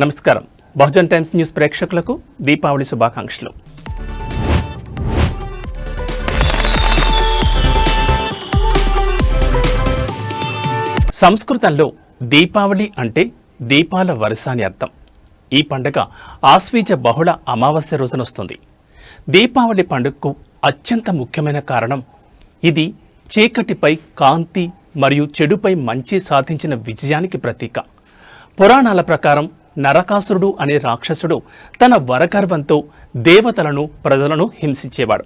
నమస్కారం. Bahujan times news ప్రేక్షకులకు దీపావళి శుభాకాంక్షలు. సంస్కృతంలో దీపావళి అంటే దీపాల వరుస అని అర్థం. ఈ పండుగ ఆశ్వీజ బహుళ అమావాస్య రోజున వస్తుంది. దీపావళి పండుగకు అత్యంత ముఖ్యమైన కారణం ఇది చీకటిపై కాంతి మరియు చెడుపై మంచి సాధించిన విజయానికి ప్రతీక. పురాణాల ప్రకారం నరకాసురుడు అనే రాక్షసుడు తన వరగర్వంతో దేవతలను ప్రజలను హింసించేవాడు.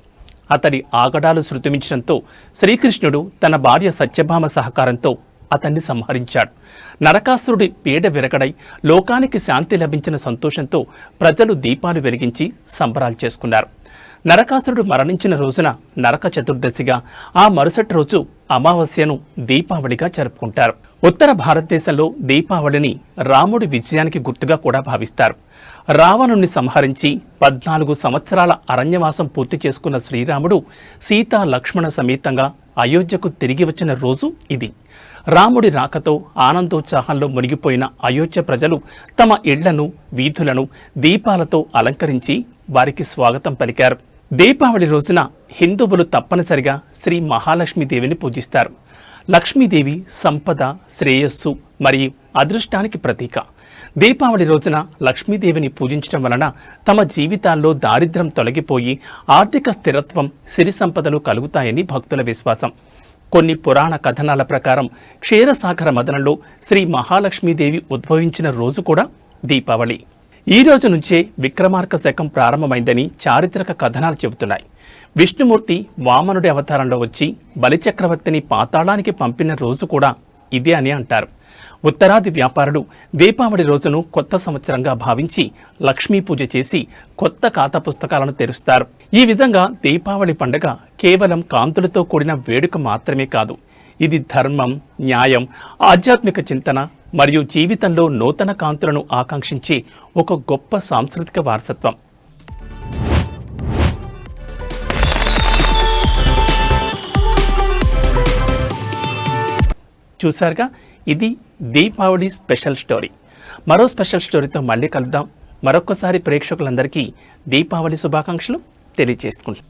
అతడి ఆగడాలు శృతిమించడంతో శ్రీకృష్ణుడు తన భార్య సత్యభామ సహకారంతో అతన్ని సంహరించాడు. నరకాసురుడి పీడ విరగడై లోకానికి శాంతి లభించిన సంతోషంతో ప్రజలు దీపాలు వెలిగించి సంబరాలు చేసుకున్నారు. నరకాసురుడు మరణించిన రోజున నరక చతుర్దశిగా, ఆ మరుసటి రోజు అమావాస్యను దీపావళిగా జరుపుకుంటారు. ఉత్తర భారతదేశంలో దీపావళిని రాముడి విజయానికి గుర్తుగా కూడా భావిస్తారు. రావణుణ్ణి సంహరించి 14 సంవత్సరాల అరణ్యవాసం పూర్తి చేసుకున్న శ్రీరాముడు సీతా లక్ష్మణ సమేతంగా అయోధ్యకు తిరిగి వచ్చిన రోజు ఇది. రాముడి రాకతో ఆనందోత్సాహంలో మునిగిపోయిన అయోధ్య ప్రజలు తమ ఇళ్లను, వీధులను దీపాలతో అలంకరించి వారికి స్వాగతం పలికారు. దీపావళి రోజున హిందువులు తప్పనిసరిగా శ్రీ మహాలక్ష్మీదేవిని పూజిస్తారు. లక్ష్మీదేవి సంపద, శ్రేయస్సు మరియు అదృష్టానికి ప్రతీక. దీపావళి రోజున లక్ష్మీదేవిని పూజించడం వలన తమ జీవితాల్లో దారిద్ర్యం తొలగిపోయి ఆర్థిక స్థిరత్వం, సిరి సంపదలు కలుగుతాయని భక్తుల విశ్వాసం. కొన్ని పురాణ కథనాల ప్రకారం క్షీరసాగర మదనంలో శ్రీ మహాలక్ష్మీదేవి ఉద్భవించిన రోజు కూడా దీపావళి. ఈ రోజు నుంచే విక్రమార్క శకం ప్రారంభమైందని చారిత్రక కథనాలు చెబుతున్నాయి. విష్ణుమూర్తి వామనుడి అవతారంలో వచ్చి బలిచక్రవర్తిని పాతాళానికి పంపిన రోజు కూడా ఇదే అని అంటారు. ఉత్తరాది వ్యాపారులు దీపావళి రోజును కొత్త సంవత్సరంగా భావించి లక్ష్మీ పూజ చేసి కొత్త ఖాతా పుస్తకాలను తెరుస్తారు. ఈ విధంగా దీపావళి పండుగ కేవలం కాంతులతో కూడిన వేడుక మాత్రమే కాదు, ఇది ధర్మం, న్యాయం, ఆధ్యాత్మిక చింతన మరియు జీవితంలో నూతన కాంతులను ఆకాంక్షించే ఒక గొప్ప సాంస్కృతిక వారసత్వం. చూశారుగా, ఇది దీపావళి స్పెషల్ స్టోరీ. మరో స్పెషల్ స్టోరీతో మళ్ళీ కలుద్దాం. మరొక్కసారి ప్రేక్షకులందరికీ దీపావళి శుభాకాంక్షలు తెలియజేసుకుంటాం.